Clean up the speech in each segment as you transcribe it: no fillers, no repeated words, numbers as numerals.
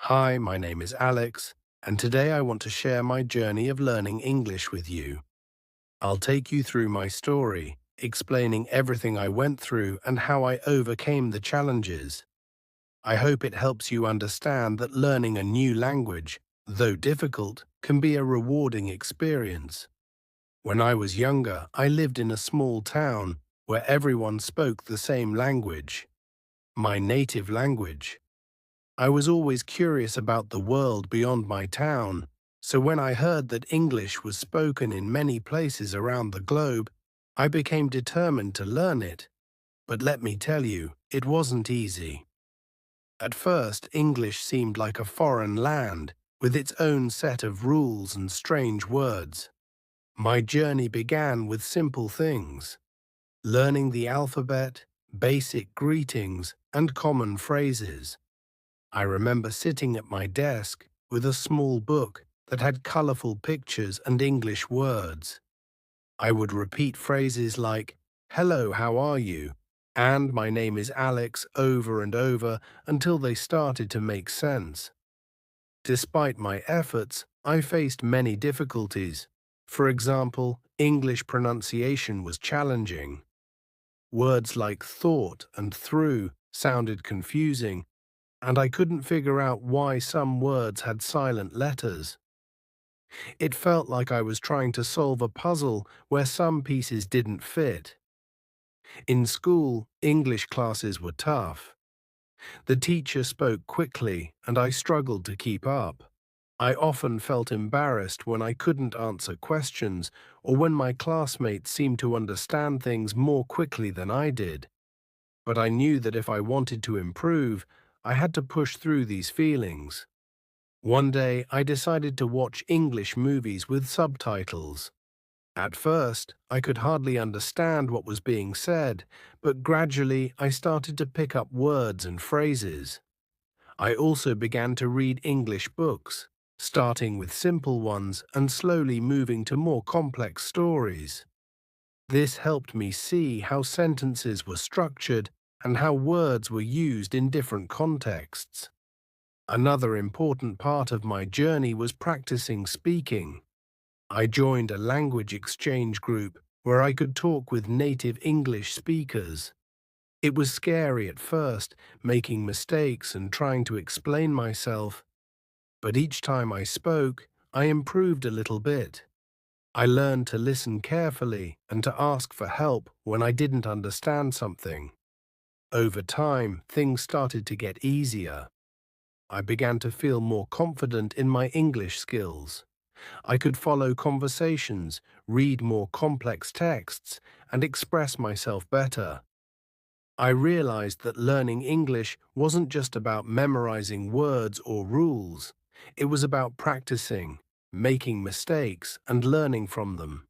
Hi, my name is Alex, and today I want to share my journey of learning English with you. I'll take you through my story, explaining everything I went through and how I overcame the challenges. I hope it helps you understand that learning a new language, though difficult, can be a rewarding experience. When I was younger, I lived in a small town where everyone spoke the same language, my native language. I was always curious about the world beyond my town, so when I heard that English was spoken in many places around the globe, I became determined to learn it. But let me tell you, it wasn't easy. At first, English seemed like a foreign land, with its own set of rules and strange words. My journey began with simple things, learning the alphabet, basic greetings, and common phrases. I remember sitting at my desk with a small book that had colorful pictures and English words. I would repeat phrases like, "Hello, how are you?" and "My name is Alex" over and over until they started to make sense. Despite my efforts, I faced many difficulties. For example, English pronunciation was challenging. Words like thought and through sounded confusing, and I couldn't figure out why some words had silent letters. It felt like I was trying to solve a puzzle where some pieces didn't fit. In school, English classes were tough. The teacher spoke quickly, and I struggled to keep up. I often felt embarrassed when I couldn't answer questions or when my classmates seemed to understand things more quickly than I did. But I knew that if I wanted to improve, I had to push through these feelings. One day, I decided to watch English movies with subtitles. At first, I could hardly understand what was being said, but gradually I started to pick up words and phrases. I also began to read English books, starting with simple ones and slowly moving to more complex stories. This helped me see how sentences were structured and how words were used in different contexts. Another important part of my journey was practicing speaking. I joined a language exchange group where I could talk with native English speakers. It was scary at first, making mistakes and trying to explain myself, but each time I spoke, I improved a little bit. I learned to listen carefully and to ask for help when I didn't understand something. Over time, things started to get easier. I began to feel more confident in my English skills. I could follow conversations, read more complex texts, and express myself better. I realized that learning English wasn't just about memorizing words or rules. It was about practicing, making mistakes, and learning from them.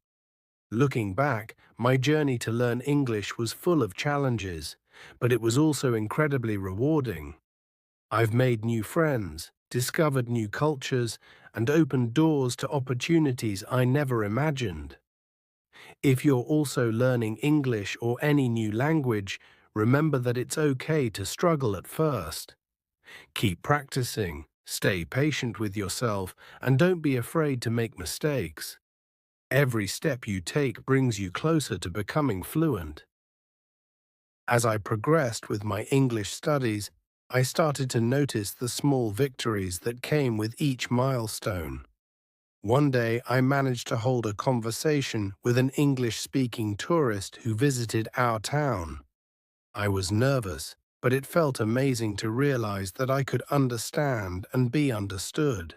Looking back, my journey to learn English was full of challenges, but it was also incredibly rewarding. I've made new friends, discovered new cultures, and opened doors to opportunities I never imagined. If you're also learning English or any new language, remember that it's okay to struggle at first. Keep practicing, stay patient with yourself, and don't be afraid to make mistakes. Every step you take brings you closer to becoming fluent. As I progressed with my English studies, I started to notice the small victories that came with each milestone. One day, I managed to hold a conversation with an English-speaking tourist who visited our town. I was nervous, but it felt amazing to realize that I could understand and be understood.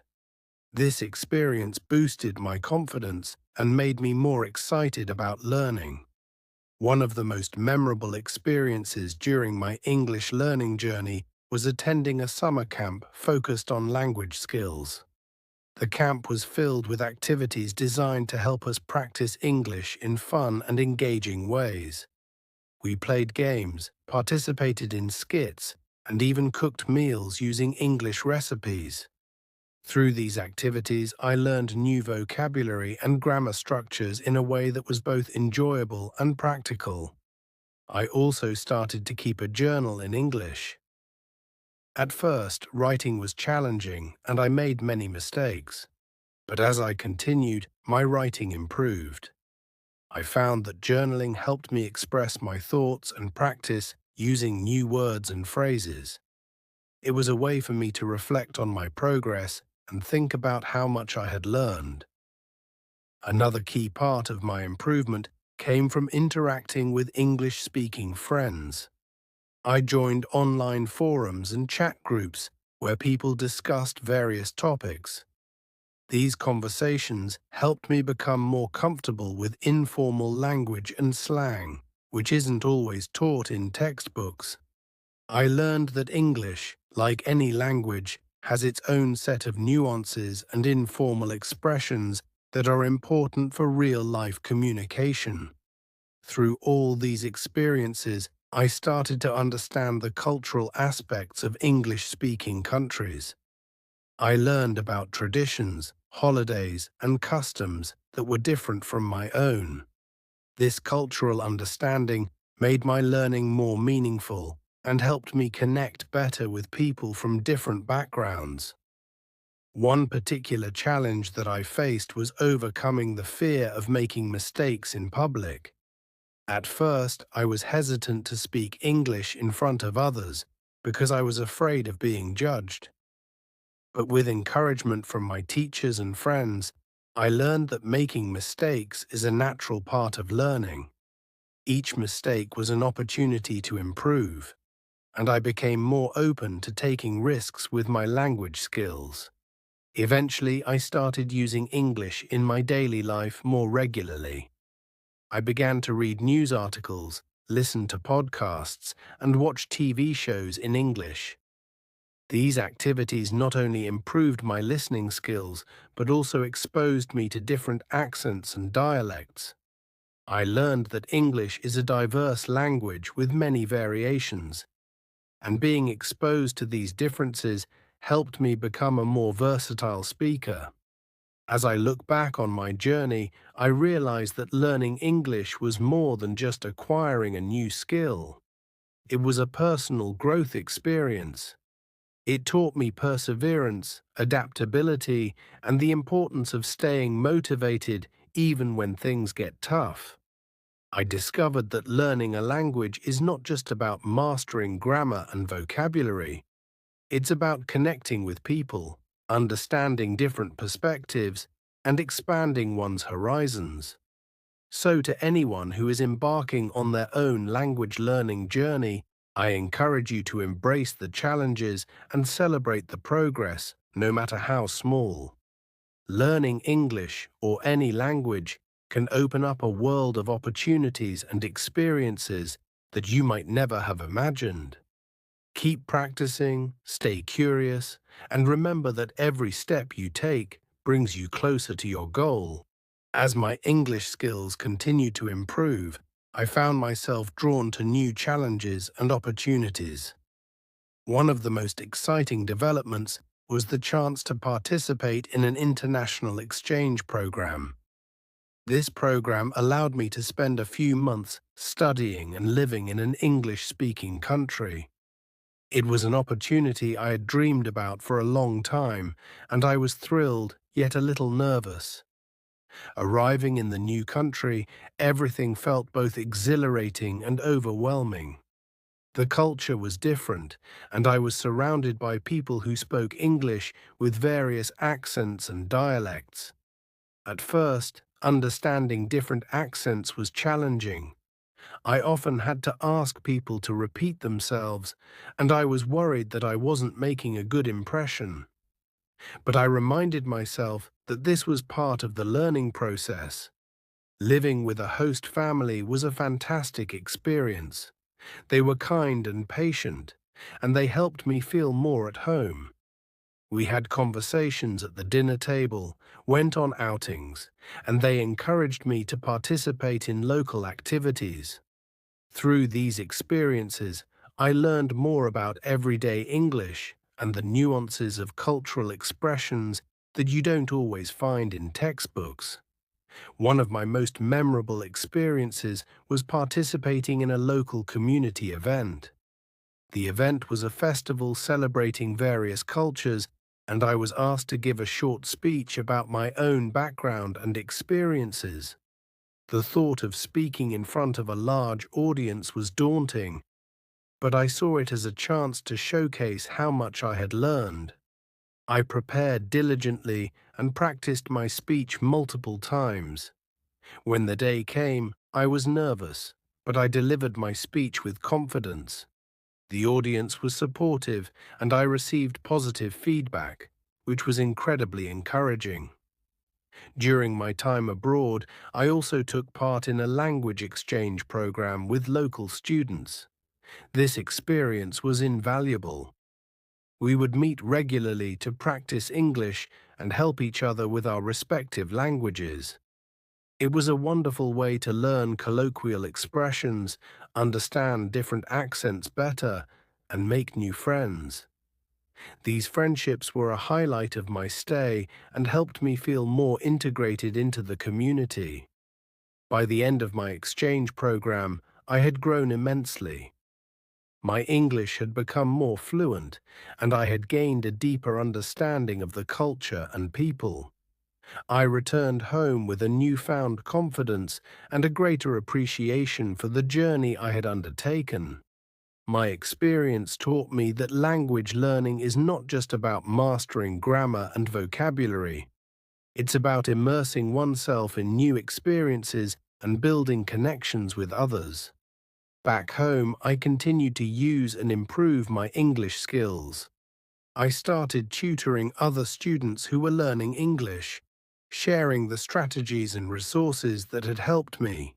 This experience boosted my confidence and made me more excited about learning. One of the most memorable experiences during my English learning journey was attending a summer camp focused on language skills. The camp was filled with activities designed to help us practice English in fun and engaging ways. We played games, participated in skits, and even cooked meals using English recipes. Through these activities, I learned new vocabulary and grammar structures in a way that was both enjoyable and practical. I also started to keep a journal in English. At first, writing was challenging and I made many mistakes. But as I continued, my writing improved. I found that journaling helped me express my thoughts and practice using new words and phrases. It was a way for me to reflect on my progress and think about how much I had learned. Another key part of my improvement came from interacting with English-speaking friends. I joined online forums and chat groups where people discussed various topics. These conversations helped me become more comfortable with informal language and slang, which isn't always taught in textbooks. I learned that English, like any language, has its own set of nuances and informal expressions that are important for real-life communication. Through all these experiences, I started to understand the cultural aspects of English-speaking countries. I learned about traditions, holidays, and customs that were different from my own. This cultural understanding made my learning more meaningful and helped me connect better with people from different backgrounds. One particular challenge that I faced was overcoming the fear of making mistakes in public. At first, I was hesitant to speak English in front of others because I was afraid of being judged. But with encouragement from my teachers and friends, I learned that making mistakes is a natural part of learning. Each mistake was an opportunity to improve, and I became more open to taking risks with my language skills. Eventually, I started using English in my daily life more regularly. I began to read news articles, listen to podcasts, and watch TV shows in English. These activities not only improved my listening skills, but also exposed me to different accents and dialects. I learned that English is a diverse language with many variations, and being exposed to these differences helped me become a more versatile speaker. As I look back on my journey, I realized that learning English was more than just acquiring a new skill. It was a personal growth experience. It taught me perseverance, adaptability, and the importance of staying motivated even when things get tough. I discovered that learning a language is not just about mastering grammar and vocabulary. It's about connecting with people, understanding different perspectives, and expanding one's horizons. So to anyone who is embarking on their own language learning journey, I encourage you to embrace the challenges and celebrate the progress, no matter how small. Learning English, or any language, can open up a world of opportunities and experiences that you might never have imagined. Keep practicing, stay curious, and remember that every step you take brings you closer to your goal. As my English skills continued to improve, I found myself drawn to new challenges and opportunities. One of the most exciting developments was the chance to participate in an international exchange program. This program allowed me to spend a few months studying and living in an English-speaking country. It was an opportunity I had dreamed about for a long time, and I was thrilled, yet a little nervous. Arriving in the new country, everything felt both exhilarating and overwhelming. The culture was different, and I was surrounded by people who spoke English with various accents and dialects. At first, understanding different accents was challenging. I often had to ask people to repeat themselves, and I was worried that I wasn't making a good impression. But I reminded myself that this was part of the learning process. Living with a host family was a fantastic experience. They were kind and patient, and they helped me feel more at home. We had conversations at the dinner table, went on outings, and they encouraged me to participate in local activities. Through these experiences, I learned more about everyday English and the nuances of cultural expressions that you don't always find in textbooks. One of my most memorable experiences was participating in a local community event. The event was a festival celebrating various cultures, and I was asked to give a short speech about my own background and experiences. The thought of speaking in front of a large audience was daunting, but I saw it as a chance to showcase how much I had learned. I prepared diligently and practiced my speech multiple times. When the day came, I was nervous, but I delivered my speech with confidence. The audience was supportive, and I received positive feedback, which was incredibly encouraging. During my time abroad, I also took part in a language exchange program with local students. This experience was invaluable. We would meet regularly to practice English and help each other with our respective languages. It was a wonderful way to learn colloquial expressions, understand different accents better, and make new friends. These friendships were a highlight of my stay and helped me feel more integrated into the community. By the end of my exchange program, I had grown immensely. My English had become more fluent, and I had gained a deeper understanding of the culture and people. I returned home with a newfound confidence and a greater appreciation for the journey I had undertaken. My experience taught me that language learning is not just about mastering grammar and vocabulary. It's about immersing oneself in new experiences and building connections with others. Back home, I continued to use and improve my English skills. I started tutoring other students who were learning English, sharing the strategies and resources that had helped me.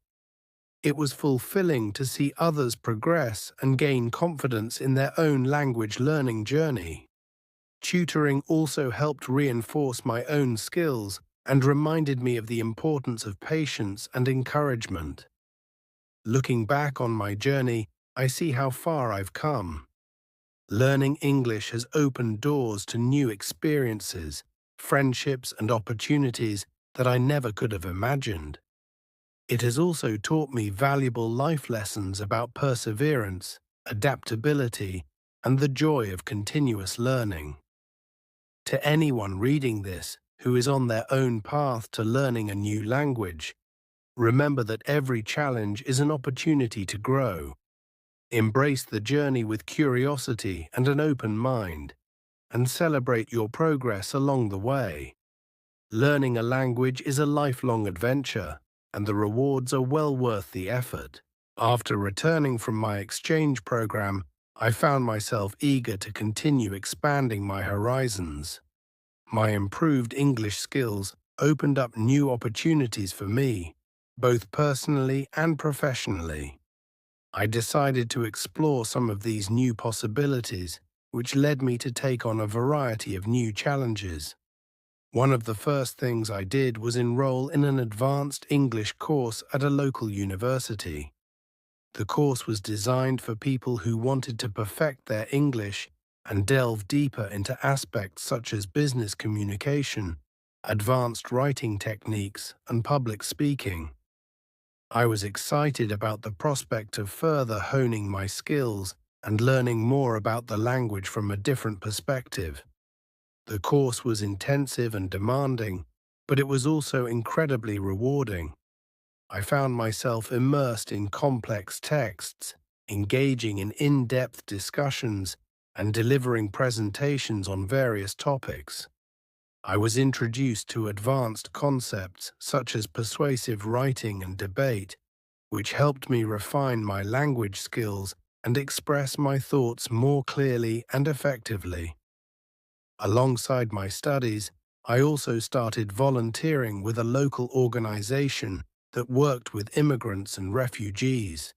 It was fulfilling to see others progress and gain confidence in their own language learning journey. Tutoring also helped reinforce my own skills and reminded me of the importance of patience and encouragement. Looking back on my journey, I see how far I've come. Learning English has opened doors to new experiences, friendships, and opportunities that I never could have imagined. It has also taught me valuable life lessons about perseverance, adaptability, and the joy of continuous learning. To anyone reading this who is on their own path to learning a new language, remember that every challenge is an opportunity to grow. Embrace the journey with curiosity and an open mind, and celebrate your progress along the way. Learning a language is a lifelong adventure, and the rewards are well worth the effort. After returning from my exchange program, I found myself eager to continue expanding my horizons. My improved English skills opened up new opportunities for me, both personally and professionally. I decided to explore some of these new possibilities, which led me to take on a variety of new challenges. One of the first things I did was enroll in an advanced English course at a local university. The course was designed for people who wanted to perfect their English and delve deeper into aspects such as business communication, advanced writing techniques, and public speaking. I was excited about the prospect of further honing my skills and learning more about the language from a different perspective. The course was intensive and demanding, but it was also incredibly rewarding. I found myself immersed in complex texts, engaging in in-depth discussions, and delivering presentations on various topics. I was introduced to advanced concepts such as persuasive writing and debate, which helped me refine my language skills and express my thoughts more clearly and effectively. Alongside my studies, I also started volunteering with a local organization that worked with immigrants and refugees.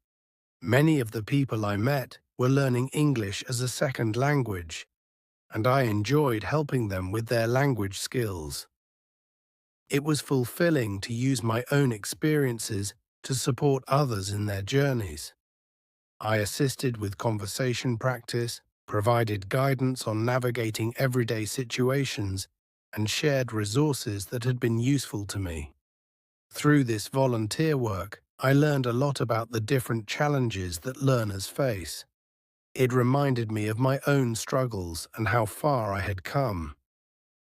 Many of the people I met were learning English as a second language, and I enjoyed helping them with their language skills. It was fulfilling to use my own experiences to support others in their journeys. I assisted with conversation practice, provided guidance on navigating everyday situations, and shared resources that had been useful to me. Through this volunteer work, I learned a lot about the different challenges that learners face. It reminded me of my own struggles and how far I had come.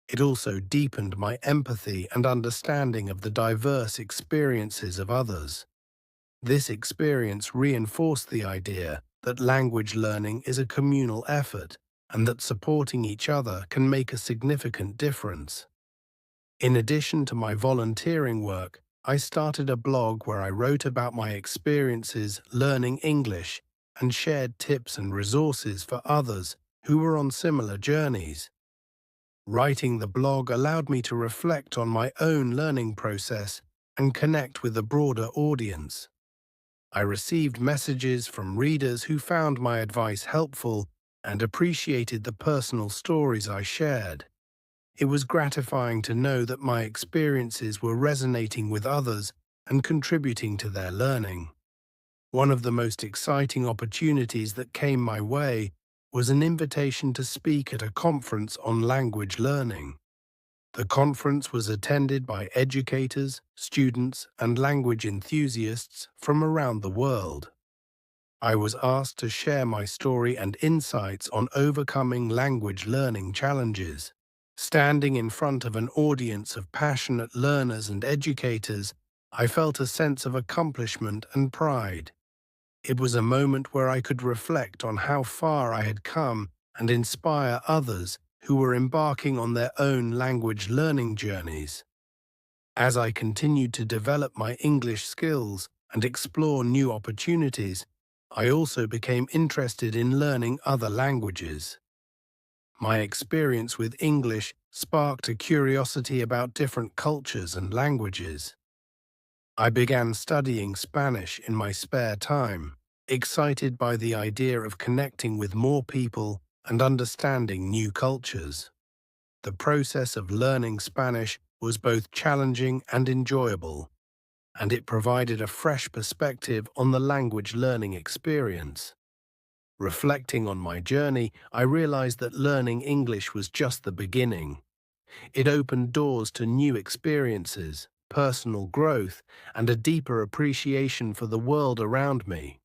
It also deepened my empathy and understanding of the diverse experiences of others. This experience reinforced the idea that language learning is a communal effort and that supporting each other can make a significant difference. In addition to my volunteering work, I started a blog where I wrote about my experiences learning English and shared tips and resources for others who were on similar journeys. Writing the blog allowed me to reflect on my own learning process and connect with a broader audience. I received messages from readers who found my advice helpful and appreciated the personal stories I shared. It was gratifying to know that my experiences were resonating with others and contributing to their learning. One of the most exciting opportunities that came my way was an invitation to speak at a conference on language learning. The conference was attended by educators, students, and language enthusiasts from around the world. I was asked to share my story and insights on overcoming language learning challenges. Standing in front of an audience of passionate learners and educators, I felt a sense of accomplishment and pride. It was a moment where I could reflect on how far I had come and inspire others who were embarking on their own language learning journeys. As I continued to develop my English skills and explore new opportunities, I also became interested in learning other languages. My experience with English sparked a curiosity about different cultures and languages. I began studying Spanish in my spare time, excited by the idea of connecting with more people and understanding new cultures. The process of learning Spanish was both challenging and enjoyable, and it provided a fresh perspective on the language learning experience. Reflecting on my journey, I realized that learning English was just the beginning. It opened doors to new experiences, personal growth, and a deeper appreciation for the world around me.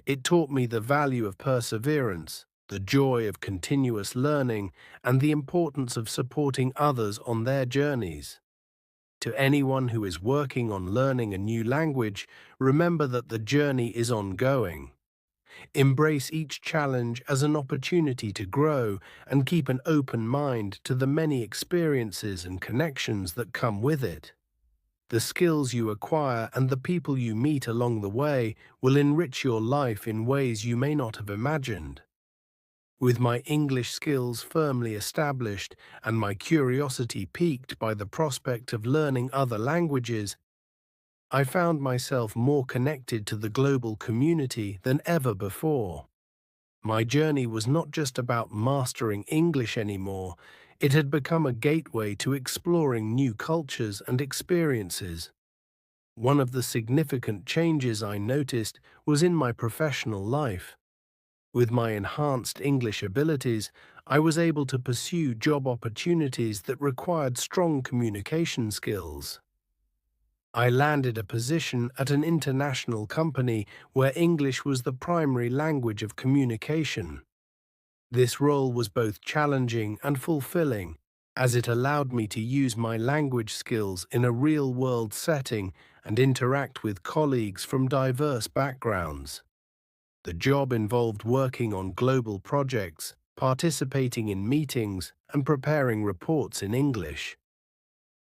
It taught me the value of perseverance, the joy of continuous learning, and the importance of supporting others on their journeys. To anyone who is working on learning a new language, remember that the journey is ongoing. Embrace each challenge as an opportunity to grow and keep an open mind to the many experiences and connections that come with it. The skills you acquire and the people you meet along the way will enrich your life in ways you may not have imagined. With my English skills firmly established and my curiosity piqued by the prospect of learning other languages, I found myself more connected to the global community than ever before. My journey was not just about mastering English anymore, it had become a gateway to exploring new cultures and experiences. One of the significant changes I noticed was in my professional life. With my enhanced English abilities, I was able to pursue job opportunities that required strong communication skills. I landed a position at an international company where English was the primary language of communication. This role was both challenging and fulfilling, as it allowed me to use my language skills in a real-world setting and interact with colleagues from diverse backgrounds. The job involved working on global projects, participating in meetings, and preparing reports in English.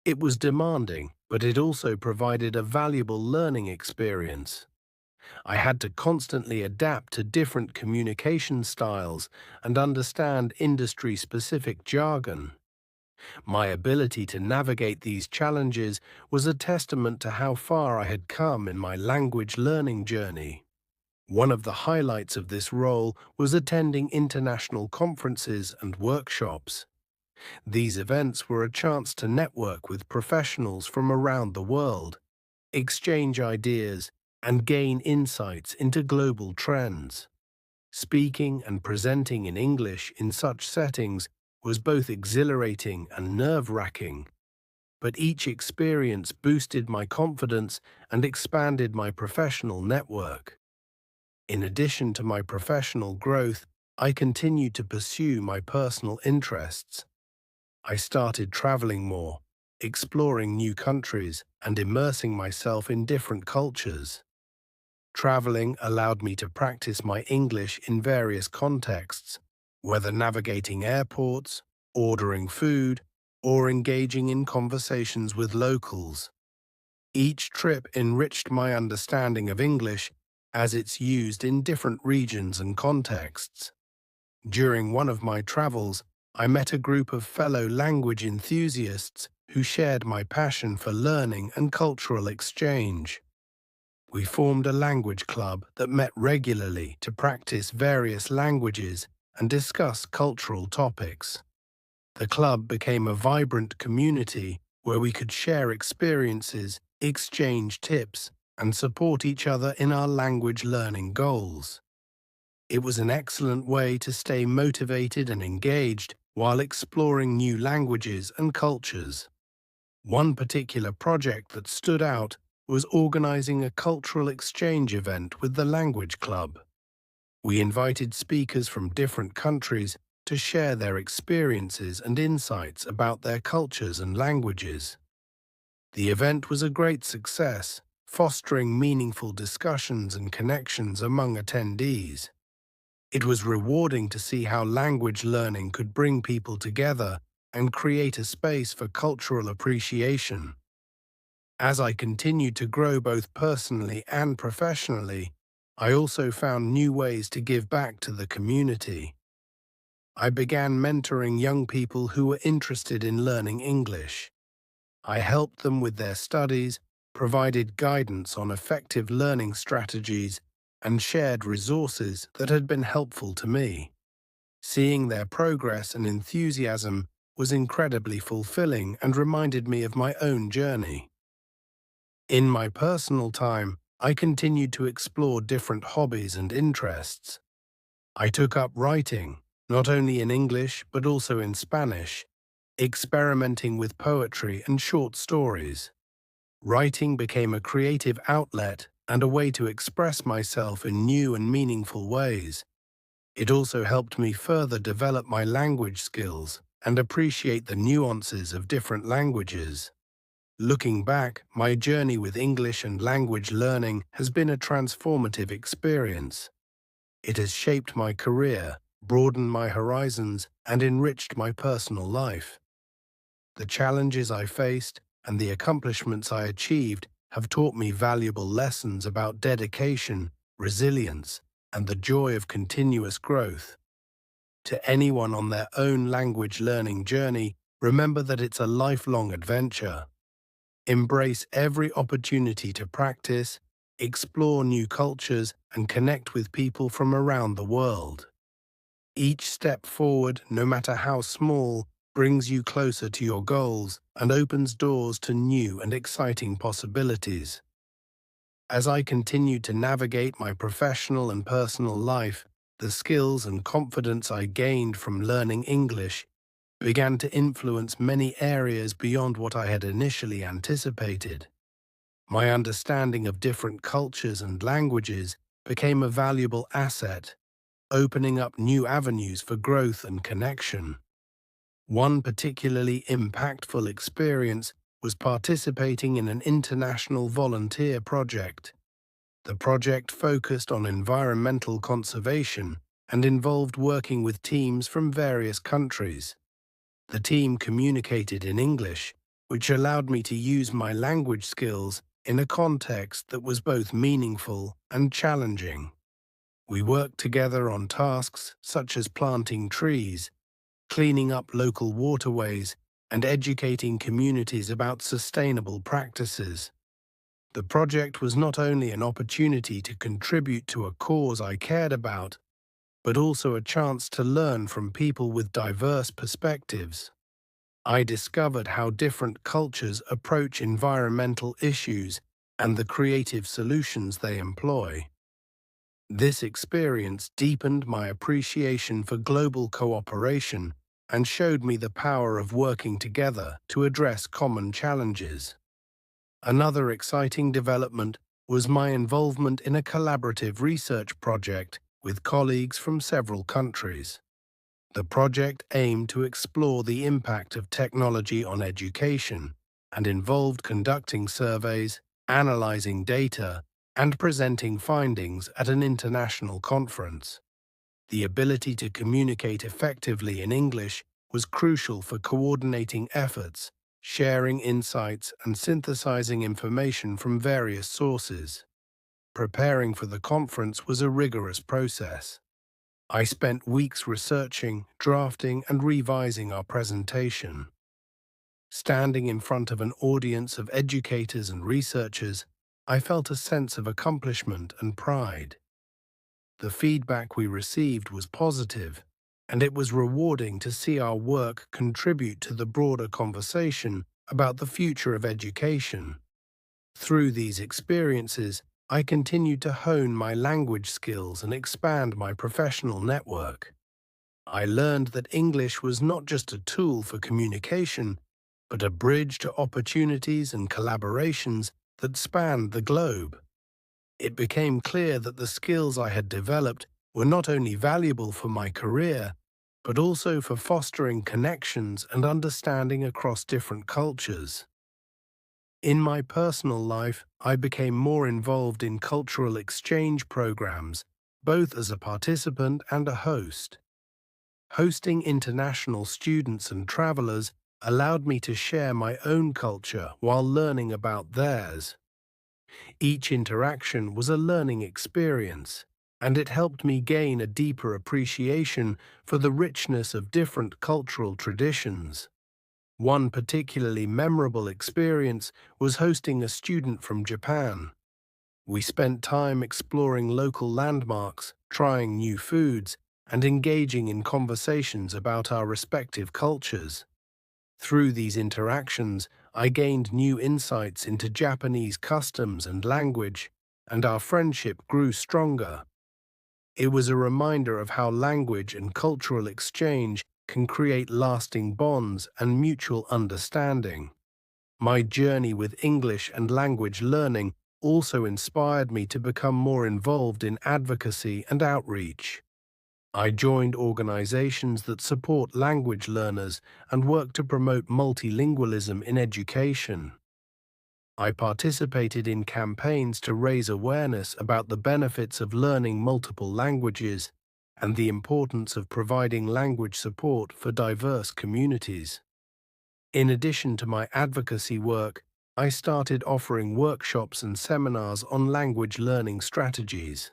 It was demanding, but it also provided a valuable learning experience. I had to constantly adapt to different communication styles and understand industry-specific jargon. My ability to navigate these challenges was a testament to how far I had come in my language learning journey. One of the highlights of this role was attending international conferences and workshops. These events were a chance to network with professionals from around the world, exchange ideas, and gain insights into global trends. Speaking and presenting in English in such settings was both exhilarating and nerve-wracking, but each experience boosted my confidence and expanded my professional network. In addition to my professional growth, I continued to pursue my personal interests. I started traveling more, exploring new countries, and immersing myself in different cultures. Traveling allowed me to practice my English in various contexts, whether navigating airports, ordering food, or engaging in conversations with locals. Each trip enriched my understanding of English as it's used in different regions and contexts. During one of my travels, I met a group of fellow language enthusiasts who shared my passion for learning and cultural exchange. We formed a language club that met regularly to practice various languages and discuss cultural topics. The club became a vibrant community where we could share experiences, exchange tips, and support each other in our language learning goals. It was an excellent way to stay motivated and engaged while exploring new languages and cultures. One particular project that stood out was organizing a cultural exchange event with the language club. We invited speakers from different countries to share their experiences and insights about their cultures and languages. The event was a great success, fostering meaningful discussions and connections among attendees. It was rewarding to see how language learning could bring people together and create a space for cultural appreciation. As I continued to grow both personally and professionally, I also found new ways to give back to the community. I began mentoring young people who were interested in learning English. I helped them with their studies, provided guidance on effective learning strategies, and shared resources that had been helpful to me. Seeing their progress and enthusiasm was incredibly fulfilling and reminded me of my own journey. In my personal time, I continued to explore different hobbies and interests. I took up writing, not only in English but also in Spanish, experimenting with poetry and short stories. Writing became a creative outlet and a way to express myself in new and meaningful ways. It also helped me further develop my language skills and appreciate the nuances of different languages. Looking back, my journey with English and language learning has been a transformative experience. It has shaped my career, broadened my horizons, and enriched my personal life. The challenges I faced and the accomplishments I achieved have taught me valuable lessons about dedication, resilience, and the joy of continuous growth. To anyone on their own language learning journey, remember that it's a lifelong adventure. Embrace every opportunity to practice, explore new cultures, and connect with people from around the world. Each step forward, no matter how small, brings you closer to your goals and opens doors to new and exciting possibilities. As I continued to navigate my professional and personal life, the skills and confidence I gained from learning English began to influence many areas beyond what I had initially anticipated. My understanding of different cultures and languages became a valuable asset, opening up new avenues for growth and connection. One particularly impactful experience was participating in an international volunteer project. The project focused on environmental conservation and involved working with teams from various countries. The team communicated in English, which allowed me to use my language skills in a context that was both meaningful and challenging. We worked together on tasks such as planting trees, cleaning up local waterways, and educating communities about sustainable practices. The project was not only an opportunity to contribute to a cause I cared about, but also a chance to learn from people with diverse perspectives. I discovered how different cultures approach environmental issues and the creative solutions they employ. This experience deepened my appreciation for global cooperation and showed me the power of working together to address common challenges. Another exciting development was my involvement in a collaborative research project with colleagues from several countries. The project aimed to explore the impact of technology on education and involved conducting surveys, analyzing data, and presenting findings at an international conference. The ability to communicate effectively in English was crucial for coordinating efforts, sharing insights, and synthesizing information from various sources. Preparing for the conference was a rigorous process. I spent weeks researching, drafting, and revising our presentation. Standing in front of an audience of educators and researchers, I felt a sense of accomplishment and pride. The feedback we received was positive, and it was rewarding to see our work contribute to the broader conversation about the future of education. Through these experiences, I continued to hone my language skills and expand my professional network. I learned that English was not just a tool for communication, but a bridge to opportunities and collaborations that spanned the globe. It became clear that the skills I had developed were not only valuable for my career, but also for fostering connections and understanding across different cultures. In my personal life, I became more involved in cultural exchange programs, both as a participant and a host. Hosting international students and travelers allowed me to share my own culture while learning about theirs. Each interaction was a learning experience, and it helped me gain a deeper appreciation for the richness of different cultural traditions. One particularly memorable experience was hosting a student from Japan. We spent time exploring local landmarks, trying new foods, and engaging in conversations about our respective cultures. Through these interactions, I gained new insights into Japanese customs and language, and our friendship grew stronger. It was a reminder of how language and cultural exchange can create lasting bonds and mutual understanding. My journey with English and language learning also inspired me to become more involved in advocacy and outreach. I joined organizations that support language learners and work to promote multilingualism in education. I participated in campaigns to raise awareness about the benefits of learning multiple languages and the importance of providing language support for diverse communities. In addition to my advocacy work, I started offering workshops and seminars on language learning strategies.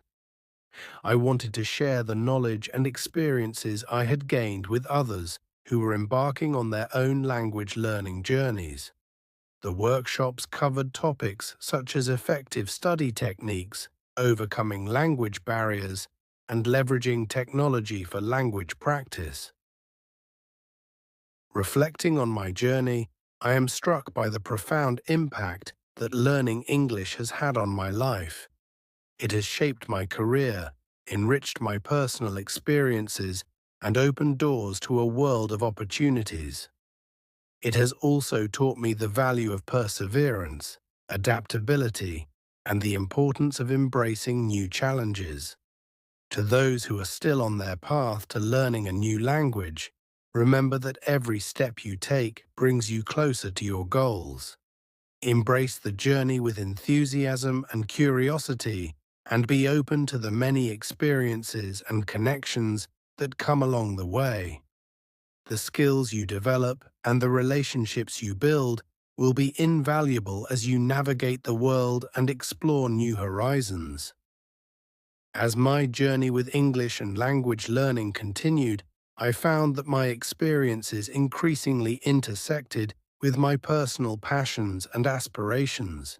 I wanted to share the knowledge and experiences I had gained with others who were embarking on their own language learning journeys. The workshops covered topics such as effective study techniques, overcoming language barriers, and leveraging technology for language practice. Reflecting on my journey, I am struck by the profound impact that learning English has had on my life. It has shaped my career, enriched my personal experiences, and opened doors to a world of opportunities. It has also taught me the value of perseverance, adaptability, and the importance of embracing new challenges. To those who are still on their path to learning a new language, remember that every step you take brings you closer to your goals. Embrace the journey with enthusiasm and curiosity, and be open to the many experiences and connections that come along the way. The skills you develop and the relationships you build will be invaluable as you navigate the world and explore new horizons. As my journey with English and language learning continued, I found that my experiences increasingly intersected with my personal passions and aspirations.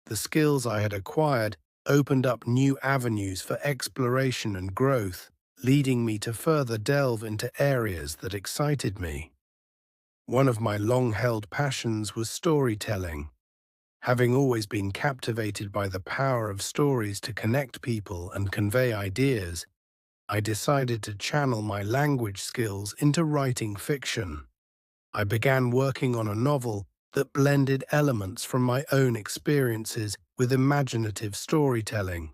The skills I had acquired opened up new avenues for exploration and growth, leading me to further delve into areas that excited me. One of my long-held passions was storytelling. Having always been captivated by the power of stories to connect people and convey ideas, I decided to channel my language skills into writing fiction. I began working on a novel that blended elements from my own experiences with imaginative storytelling.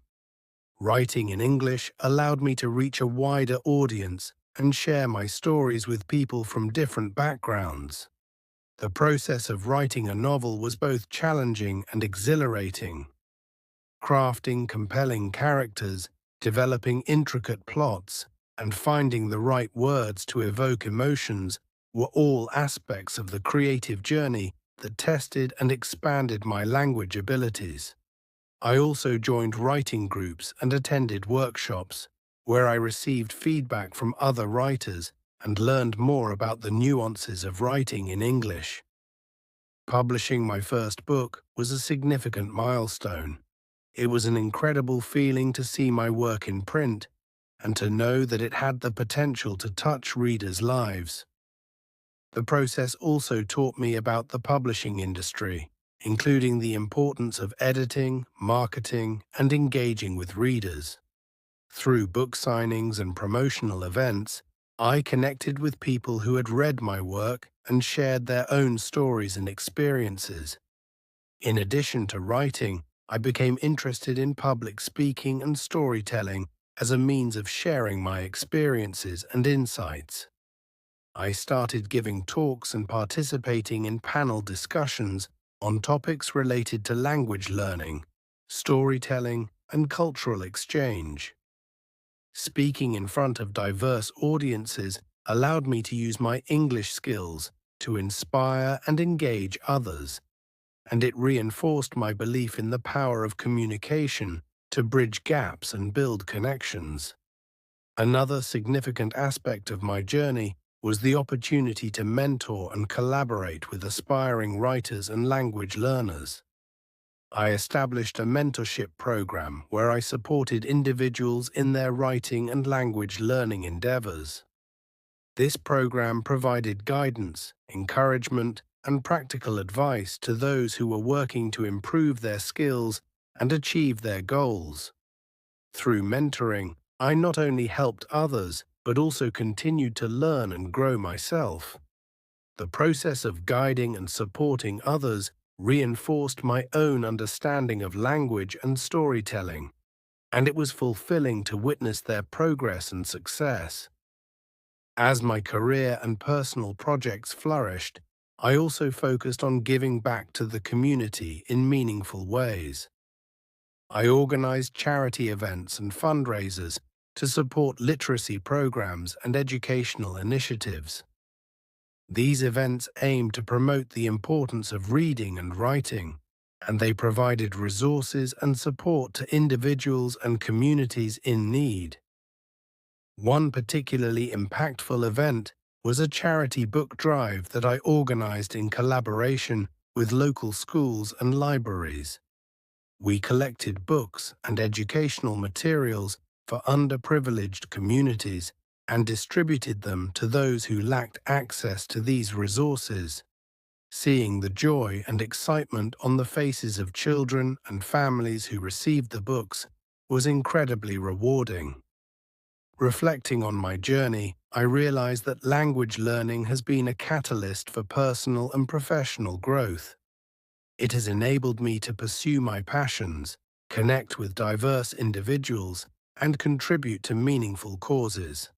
Writing in English allowed me to reach a wider audience and share my stories with people from different backgrounds. The process of writing a novel was both challenging and exhilarating. Crafting compelling characters, developing intricate plots, and finding the right words to evoke emotions were all aspects of the creative journey that tested and expanded my language abilities. I also joined writing groups and attended workshops, where I received feedback from other writers and learned more about the nuances of writing in English. Publishing my first book was a significant milestone. It was an incredible feeling to see my work in print and to know that it had the potential to touch readers' lives. The process also taught me about the publishing industry, including the importance of editing, marketing, and engaging with readers. Through book signings and promotional events, I connected with people who had read my work and shared their own stories and experiences. In addition to writing, I became interested in public speaking and storytelling as a means of sharing my experiences and insights. I started giving talks and participating in panel discussions on topics related to language learning, storytelling, and cultural exchange. Speaking in front of diverse audiences allowed me to use my English skills to inspire and engage others, and it reinforced my belief in the power of communication to bridge gaps and build connections. Another significant aspect of my journey was the opportunity to mentor and collaborate with aspiring writers and language learners. I established a mentorship program where I supported individuals in their writing and language learning endeavors. This program provided guidance, encouragement, and practical advice to those who were working to improve their skills and achieve their goals. Through mentoring, I not only helped others, but also continued to learn and grow myself. The process of guiding and supporting others reinforced my own understanding of language and storytelling, and it was fulfilling to witness their progress and success. As my career and personal projects flourished, I also focused on giving back to the community in meaningful ways. I organized charity events and fundraisers to support literacy programs and educational initiatives. These events aimed to promote the importance of reading and writing, and they provided resources and support to individuals and communities in need. One particularly impactful event was a charity book drive that I organized in collaboration with local schools and libraries. We collected books and educational materials for underprivileged communities and distributed them to those who lacked access to these resources. Seeing the joy and excitement on the faces of children and families who received the books was incredibly rewarding. Reflecting on my journey, I realized that language learning has been a catalyst for personal and professional growth. It has enabled me to pursue my passions, connect with diverse individuals, and contribute to meaningful causes.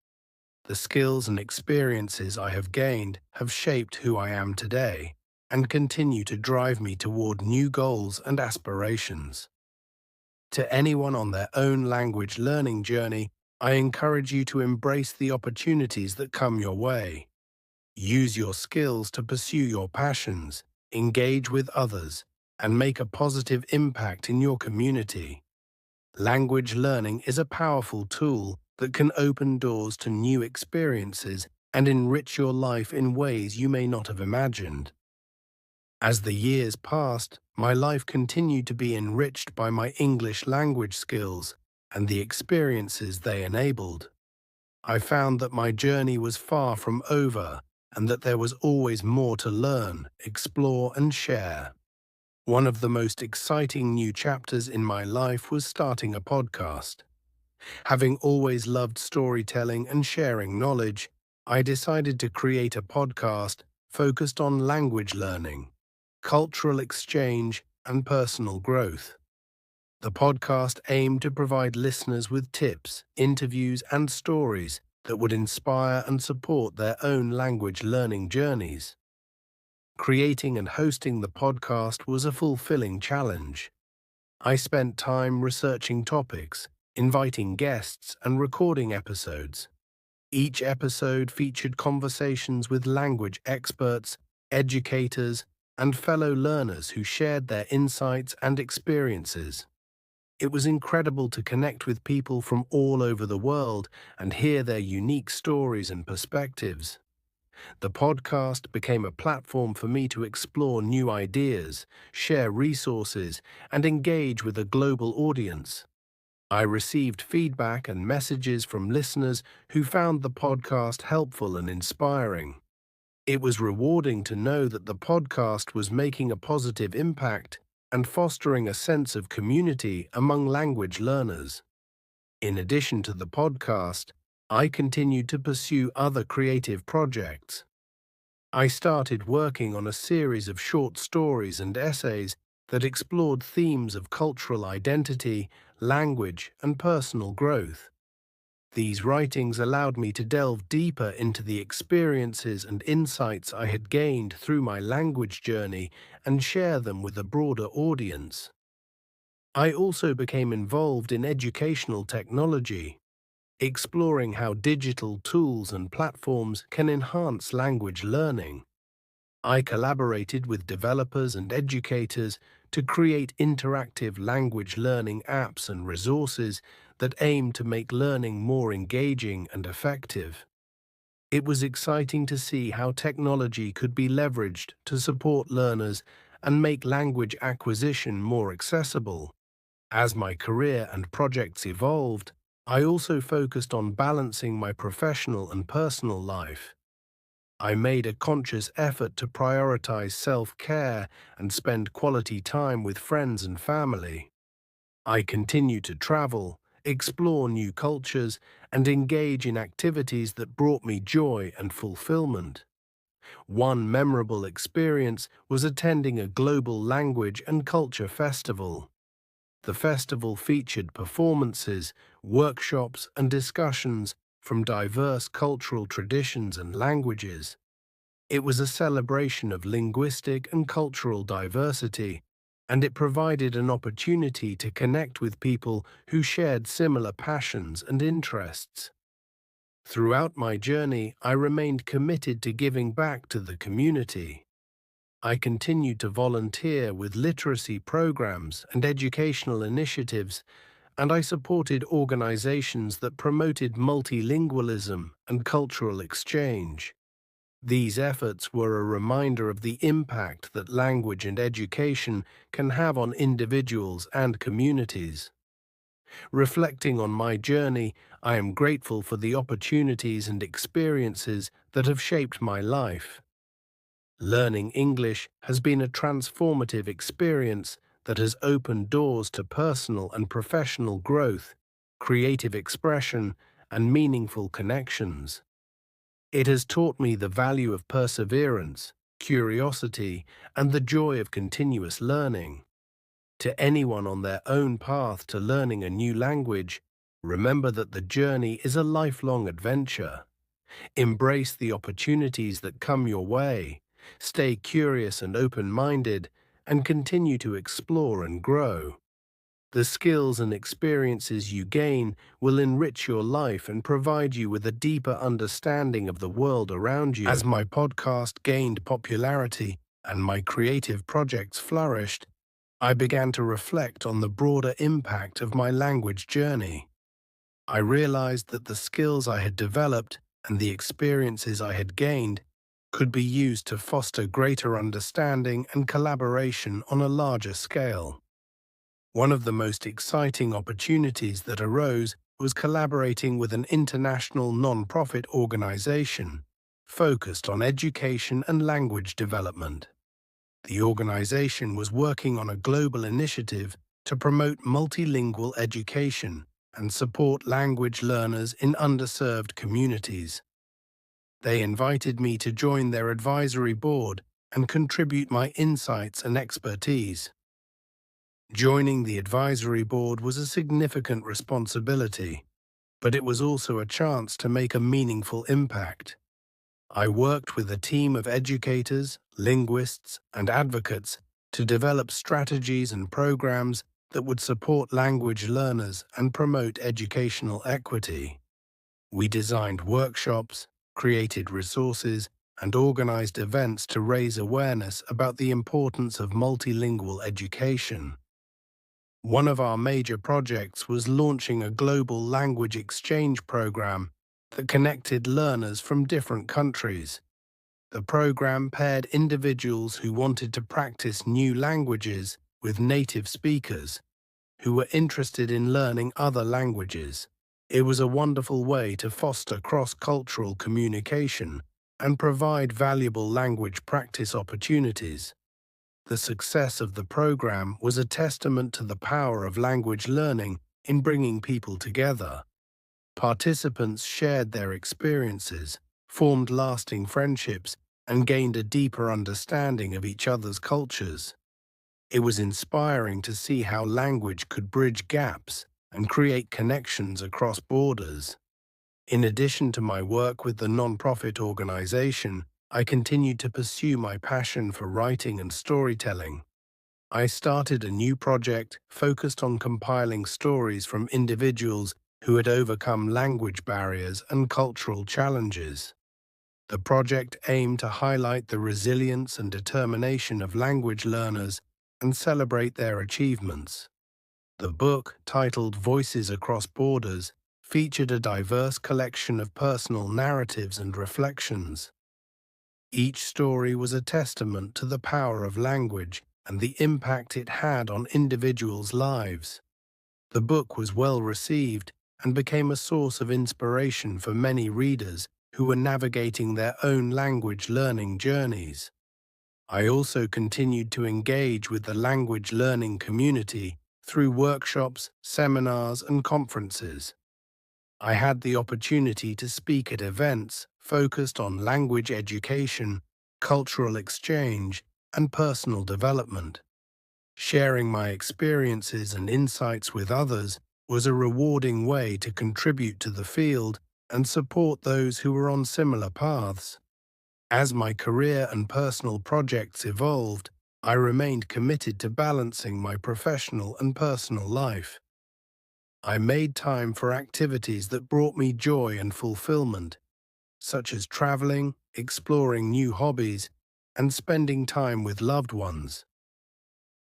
The skills and experiences I have gained have shaped who I am today and continue to drive me toward new goals and aspirations. To anyone on their own language learning journey, I encourage you to embrace the opportunities that come your way. Use your skills to pursue your passions, engage with others, and make a positive impact in your community. Language learning is a powerful tool that can open doors to new experiences and enrich your life in ways you may not have imagined. As the years passed, my life continued to be enriched by my English language skills and the experiences they enabled. I found that my journey was far from over and that there was always more to learn, explore, and share. One of the most exciting new chapters in my life was starting a podcast. Having always loved storytelling and sharing knowledge, I decided to create a podcast focused on language learning, cultural exchange, and personal growth. The podcast aimed to provide listeners with tips, interviews, and stories that would inspire and support their own language learning journeys. Creating and hosting the podcast was a fulfilling challenge. I spent time researching topics, inviting guests, and recording episodes. Each episode featured conversations with language experts, educators, and fellow learners who shared their insights and experiences. It was incredible to connect with people from all over the world and hear their unique stories and perspectives. The podcast became a platform for me to explore new ideas, share resources, and engage with a global audience. I received feedback and messages from listeners who found the podcast helpful and inspiring. It was rewarding to know that the podcast was making a positive impact and fostering a sense of community among language learners. In addition to the podcast, I continued to pursue other creative projects. I started working on a series of short stories and essays that explored themes of cultural identity, language, and personal growth. These writings allowed me to delve deeper into the experiences and insights I had gained through my language journey and share them with a broader audience. I also became involved in educational technology, exploring how digital tools and platforms can enhance language learning. I collaborated with developers and educators to create interactive language learning apps and resources that aim to make learning more engaging and effective. It was exciting to see how technology could be leveraged to support learners and make language acquisition more accessible. As my career and projects evolved, I also focused on balancing my professional and personal life. I made a conscious effort to prioritize self-care and spend quality time with friends and family. I continued to travel, explore new cultures, and engage in activities that brought me joy and fulfillment. One memorable experience was attending a global language and culture festival. The festival featured performances, workshops, and discussions from diverse cultural traditions and languages. It was a celebration of linguistic and cultural diversity, and it provided an opportunity to connect with people who shared similar passions and interests. Throughout my journey, I remained committed to giving back to the community. I continued to volunteer with literacy programs and educational initiatives, and I supported organizations that promoted multilingualism and cultural exchange. These efforts were a reminder of the impact that language and education can have on individuals and communities. Reflecting on my journey, I am grateful for the opportunities and experiences that have shaped my life. Learning English has been a transformative experience that has opened doors to personal and professional growth, creative expression, and meaningful connections. It has taught me the value of perseverance, curiosity, and the joy of continuous learning. To anyone on their own path to learning a new language, remember that the journey is a lifelong adventure. Embrace the opportunities that come your way, stay curious and open-minded, and continue to explore and grow. The skills and experiences you gain will enrich your life and provide you with a deeper understanding of the world around you. As my podcast gained popularity and my creative projects flourished, I began to reflect on the broader impact of my language journey. I realized that the skills I had developed and the experiences I had gained could be used to foster greater understanding and collaboration on a larger scale. One of the most exciting opportunities that arose was collaborating with an international non-profit organization focused on education and language development. The organization was working on a global initiative to promote multilingual education and support language learners in underserved communities. They invited me to join their advisory board and contribute my insights and expertise. Joining the advisory board was a significant responsibility, but it was also a chance to make a meaningful impact. I worked with a team of educators, linguists, and advocates to develop strategies and programs that would support language learners and promote educational equity. We designed workshops, created resources, and organized events to raise awareness about the importance of multilingual education. One of our major projects was launching a global language exchange program that connected learners from different countries. The program paired individuals who wanted to practice new languages with native speakers who were interested in learning other languages. It was a wonderful way to foster cross-cultural communication and provide valuable language practice opportunities. The success of the program was a testament to the power of language learning in bringing people together. Participants shared their experiences, formed lasting friendships, and gained a deeper understanding of each other's cultures. It was inspiring to see how language could bridge gaps and create connections across borders. In addition to my work with the nonprofit organization, I continued to pursue my passion for writing and storytelling. I started a new project focused on compiling stories from individuals who had overcome language barriers and cultural challenges. The project aimed to highlight the resilience and determination of language learners and celebrate their achievements. The book, titled Voices Across Borders, featured a diverse collection of personal narratives and reflections. Each story was a testament to the power of language and the impact it had on individuals' lives. The book was well received and became a source of inspiration for many readers who were navigating their own language learning journeys. I also continued to engage with the language learning community through workshops, seminars, and conferences. I had the opportunity to speak at events focused on language education, cultural exchange, and personal development. Sharing my experiences and insights with others was a rewarding way to contribute to the field and support those who were on similar paths. As my career and personal projects evolved, I remained committed to balancing my professional and personal life. I made time for activities that brought me joy and fulfillment, such as traveling, exploring new hobbies, and spending time with loved ones.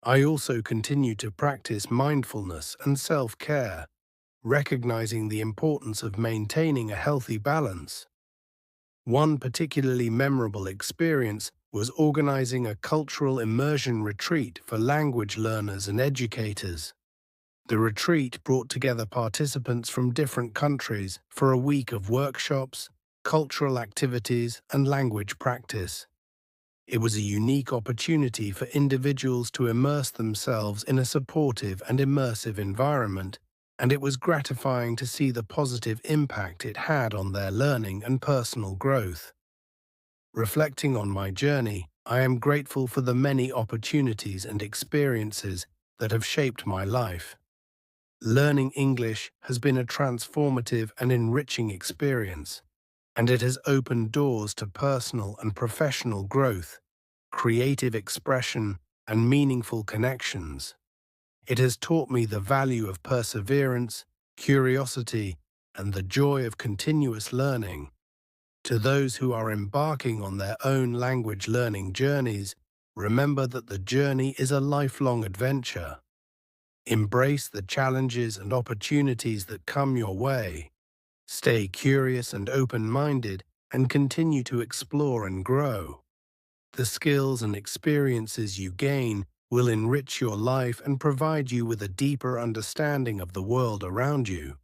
I also continued to practice mindfulness and self-care, recognizing the importance of maintaining a healthy balance. One particularly memorable experience was organizing a cultural immersion retreat for language learners and educators. The retreat brought together participants from different countries for a week of workshops, cultural activities, and language practice. It was a unique opportunity for individuals to immerse themselves in a supportive and immersive environment, and it was gratifying to see the positive impact it had on their learning and personal growth. Reflecting on my journey, I am grateful for the many opportunities and experiences that have shaped my life. Learning English has been a transformative and enriching experience, and it has opened doors to personal and professional growth, creative expression, and meaningful connections. It has taught me the value of perseverance, curiosity, and the joy of continuous learning. To those who are embarking on their own language learning journeys, remember that the journey is a lifelong adventure. Embrace the challenges and opportunities that come your way. Stay curious and open-minded and continue to explore and grow. The skills and experiences you gain will enrich your life and provide you with a deeper understanding of the world around you.